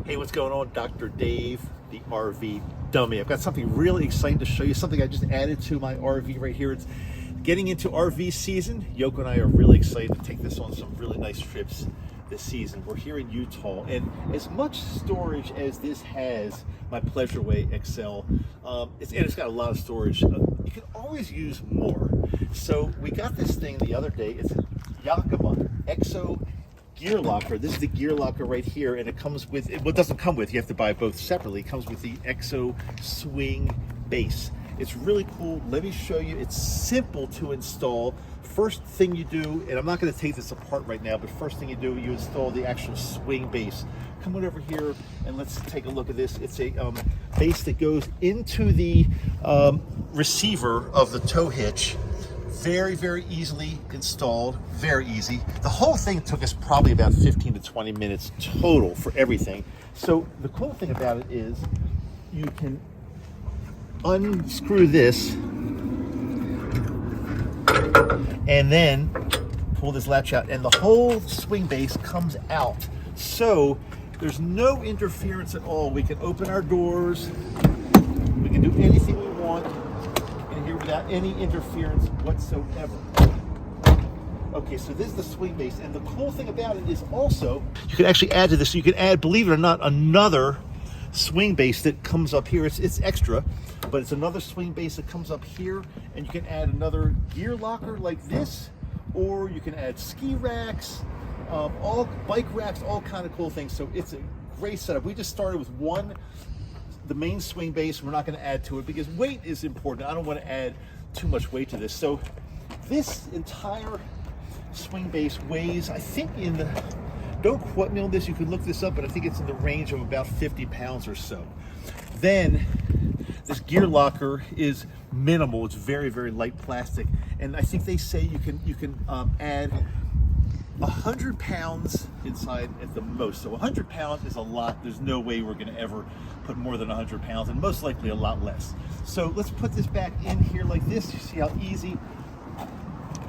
Hey, what's going on? Dr. Dave, the RV dummy. I've got something really exciting to show you, something I just added to my RV right here. It's getting into RV season. Yoko and I are really excited to take this on some really nice trips this season. We're here in Utah, and as much storage as this has, my Wagon EXO, it's got a lot of storage. You can always use more. So we got this thing the other day. It's a Yakima EXO gear locker. This is the gear locker right here, and it comes with, well, it doesn't come with, you have to buy both separately. It comes with the EXO swing base. It's really cool. Let me show you. It's simple to install. First thing you do, and I'm not going to take this apart right now, but first thing you do, you install the actual swing base. Come on over here and let's take a look at this. It's a base that goes into the receiver of the tow hitch. Very, very easily installed, very easy. The whole thing took us probably about 15 to 20 minutes total for everything. So the cool thing about it is you can unscrew this and then pull this latch out, and the whole swing base comes out. So there's no interference at all. We can open our doors, we can do anything we want in here without any interference whatsoever. Okay, so this is the swing base, and the cool thing about it is also you can actually add to this. You can add, believe it or not, another swing base that comes up here. It's extra, but it's another swing base that comes up here, and you can add another gear locker like this, or you can add ski racks, all bike racks, all kind of cool things. So it's a great setup. We just started with the main swing base. We're not going to add to it because weight is important. I don't want to add too much weight to this. So this entire swing base weighs, I think, don't quote me on this, you can look this up, but I think it's in the range of about 50 pounds or so. Then this gear locker is minimal. It's very, very light plastic, and I think they say you can add 100 pounds inside at the most. So 100 pounds is a lot. There's no way we're going to ever put more than 100 pounds, and most likely a lot less. So let's put this back in here like this. You see how easy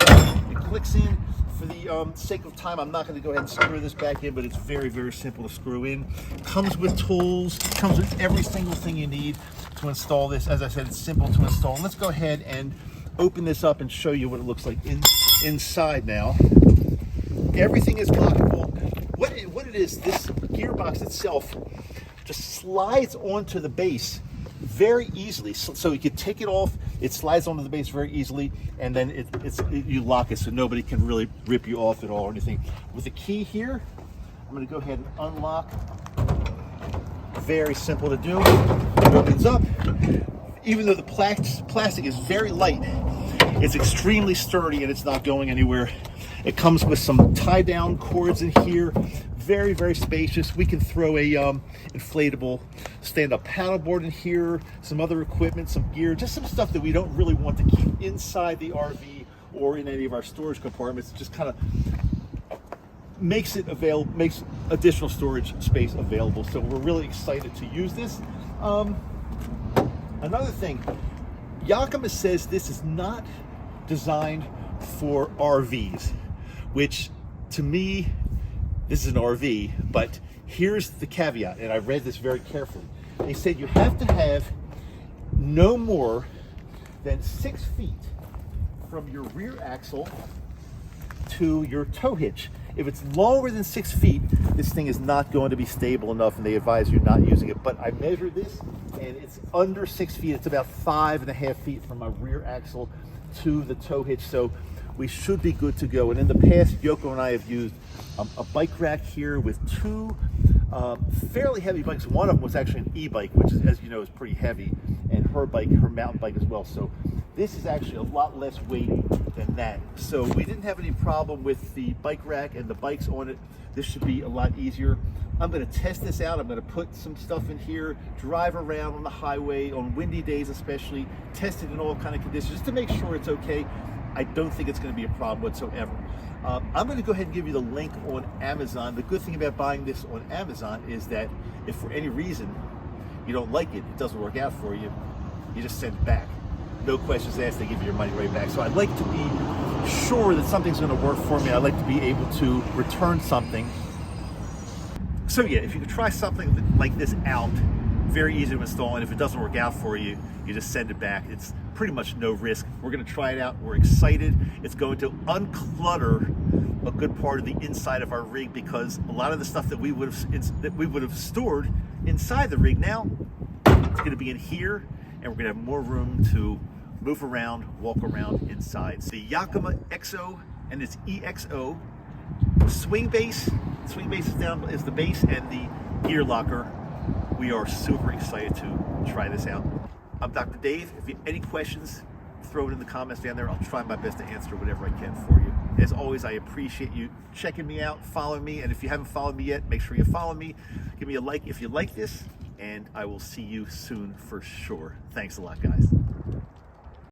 it clicks in. For the sake of time, I'm not going to go ahead and screw this back in, but it's very, very simple to screw in. Comes with tools, comes with every single thing you need to install this. As I said, it's simple to install. Let's go ahead and open this up and show you what it looks like inside now. Everything is lockable. What it is, this gearbox itself just slides onto the base very easily. So you can take it off, it slides onto the base very easily, and then you lock it so nobody can really rip you off at all or anything. With the key here, I'm going to go ahead and unlock. Very simple to do. It opens up. Even though the plastic is very light, it's extremely sturdy and it's not going anywhere. It comes with some tie-down cords in here. Very, very spacious. We can throw a inflatable stand-up paddleboard in here, some other equipment, some gear, just some stuff that we don't really want to keep inside the RV or in any of our storage compartments. It just kind of makes additional storage space available. So we're really excited to use this. Another thing, Yakima says this is not designed for RVs, which to me, this is an RV, but here's the caveat, and I read this very carefully. They said you have to have no more than 6 feet from your rear axle to your tow hitch. If it's longer than 6 feet, this thing is not going to be stable enough, and they advise you not using it. But I measured this, and it's under 6 feet. It's about 5.5 feet from my rear axle to the tow hitch. So we should be good to go. And in the past, Yoko and I have used a bike rack here with two fairly heavy bikes. One of them was actually an e-bike, which is, as you know, is pretty heavy, and her mountain bike as well. So this is actually a lot less weight than that. So we didn't have any problem with the bike rack and the bikes on it. This should be a lot easier. I'm going to test this out. I'm going to put some stuff in here, drive around on the highway on windy days especially, test it in all kind of conditions just to make sure it's okay. I don't think it's going to be a problem whatsoever. I'm going to go ahead and give you the link on Amazon. The good thing about buying this on Amazon is that if for any reason you don't like it, it doesn't work out for you, you just send it back. No questions asked, they give you your money right back. So I'd like to be sure that something's going to work for me. I'd like to be able to return something So yeah, if you could try something like this out, very easy to install, and if it doesn't work out for you, you just send it back. It's pretty much no risk. We're going to try it out. We're excited. It's going to unclutter a good part of the inside of our rig, because a lot of the stuff that we would have stored inside the rig now, it's going to be in here, and we're going to have more room to move around, walk around inside. So the Yakima EXO and its EXO swing base. Swing base is the base, and the gear locker. We are super excited to try this out. I'm Dr. Dave. If you have any questions, throw it in the comments down there. I'll try my best to answer whatever I can for you. As always, I appreciate you checking me out, following me, and if you haven't followed me yet, make sure you follow me. Give me a like if you like this, and I will see you soon for sure. Thanks a lot, guys.